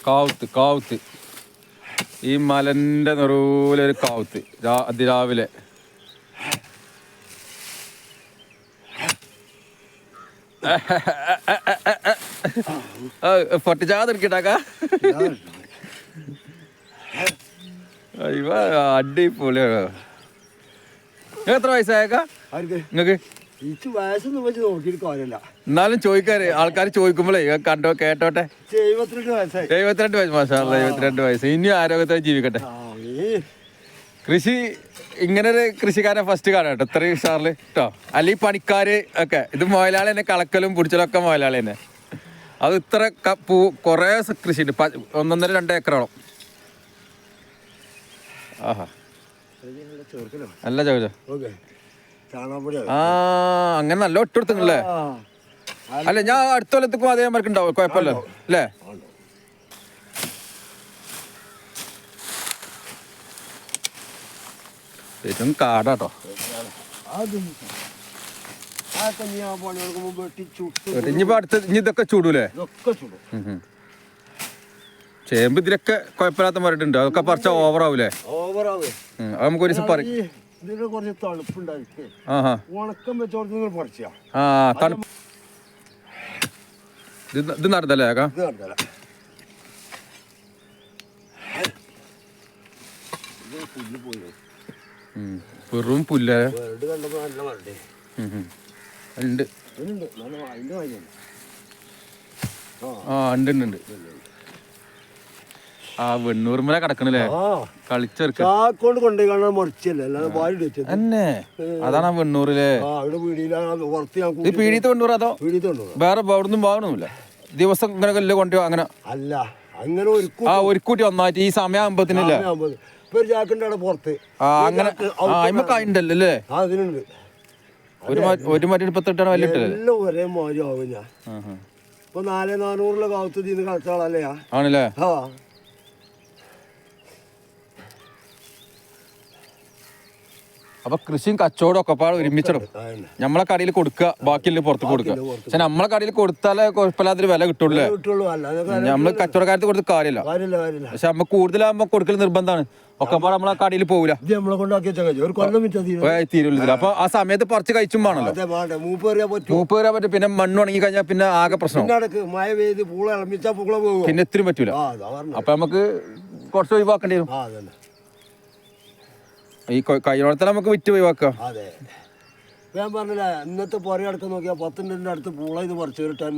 കാവുത്ത് ഈ മലൻ്റെ നെറുവിലൊരു കാവുത്ത് അതിരാവിലെ പൊട്ടിച്ചാതിരിക്കട്ടാക്ക അടിപൊളിയാണ്. എത്ര വയസ്സായേക്ക നിങ്ങക്ക്? എന്നാലും ചോദിക്കാറ് ആൾക്കാർ ചോദിക്കുമ്പോഴേ കണ്ടോ കേട്ടോട്ടെ. 72 വയസ്സ്. മാഷാ അല്ലാഹ് 72 വയസ്സ്. ഇനി ആരോഗ്യത്തോടെ ജീവിക്കട്ടെ. കൃഷി ഇങ്ങനെ ഒരു കൃഷിക്കാരനെ ഫസ്റ്റ് കാണാം കേട്ടോ, ഇത്രയും ഉഷാറില് കേട്ടോ. അല്ലെങ്കിൽ പണിക്കാര് ഒക്കെ ഇത് മുതലാളി തന്നെ, കളക്കലും പിടിച്ചലൊക്കെ മുതലാളി തന്നെ. അത് ഇത്ര കുറേ കൃഷിയുണ്ട്, 1.5-2 ഏക്കറോളം. ആഹാ നല്ല ചോദിച്ചോ. അങ്ങനെ നല്ല ഒട്ടെടുത്തല്ലേ. അല്ല ഞാൻ അടുത്ത കൊല്ലത്തേക്കും അതേ മാർക്ക് ഉണ്ടാവും, കുഴപ്പമില്ല അല്ലേ? ഏറ്റവും കാടാട്ടോ. ഇനിയിപ്പോ അടുത്ത് ഇതൊക്കെ ചൂടൂലേ? ചേമ്പ് ഇതിലൊക്കെ കുഴപ്പമില്ലാത്ത മരട്ടുണ്ട്, അതൊക്കെ പറിച്ച ഓവറാവൂലേ? അത് നമുക്ക് ഒരു ദിവസം പറയും. ഇത് നടന്നല്ലേ വെറും പുല്ലേ ഉണ്ട്. ഉണ്ട്. ആ വെണ്ണൂർമല കിടക്കണല്ലേ, കളിച്ചെടുക്ക തന്നെ. അതാണ് വെണ്ണൂറിലെ പീഡിയത്തെ വെണ്ണൂർ. അതോ വേറെ അവിടുന്ന് വാങ്ങണമെന്നില്ല, ദിവസം ഇങ്ങനെ കൊണ്ടുപോവാ അങ്ങനെ? അല്ല, അങ്ങനെ ഒരുക്കൂട്ടി ഒന്നായിട്ട് ഈ സമയം ആകുമ്പത്തിനല്ലേ അങ്ങനെ ഉണ്ടല്ലേ? ഒരു മറ്റേ 38 വലിയ ഒരേ മാതിരി ആവും. ഞാൻ ഇപ്പൊ 400-400 കാവത്ത് തീന്ന് കളിച്ചാളല്ലേ ആണല്ലേ? അപ്പൊ കൃഷിയും കച്ചവടം ഒക്കെ പാടെ ഒരുമിച്ചിടും. നമ്മളെ കടയിൽ കൊടുക്കുക, ബാക്കിയുള്ള പുറത്ത് കൊടുക്കുക. പക്ഷെ നമ്മളെ കടയിൽ കൊടുത്താലേ കുഴപ്പമില്ലാത്തൊരു വില കിട്ടുള്ളൂ. നമ്മള് കച്ചവടക്കാരത്ത് കൊടുത്ത് കാര്യമില്ല. പക്ഷെ നമുക്ക് കൂടുതലാകുമ്പോ കൊടുക്കൽ നിർബന്ധമാണ്. ഒക്കെ പാടെ നമ്മളെ കടയിൽ പോകില്ല, തീരുല്ല. അപ്പൊ ആ സമയത്ത് പറിച്ച് കഴിച്ചും വേണല്ലോ. മൂപ്പ് കയറാൻ പറ്റും. പിന്നെ മണ്ണ് ഉണങ്ങി കഴിഞ്ഞാൽ പിന്നെ ആകെ പ്രശ്നം, പിന്നെ എത്തിനും പറ്റൂല. അപ്പൊ നമുക്ക് കുറച്ച് ഒഴിവാക്കേണ്ടി വരും. ഈ കഴിഞ്ഞോളത്തെ നമുക്ക് വിറ്റ് ഒഴിവാക്കാം. അതെ, ഞാൻ പറഞ്ഞില്ല, ഇന്നത്തെ പുറകെ അടുത്ത് നോക്കിയാൽ 10 അടുത്ത് പൂള ഇത് പറിച്ചു കിട്ടാൻ.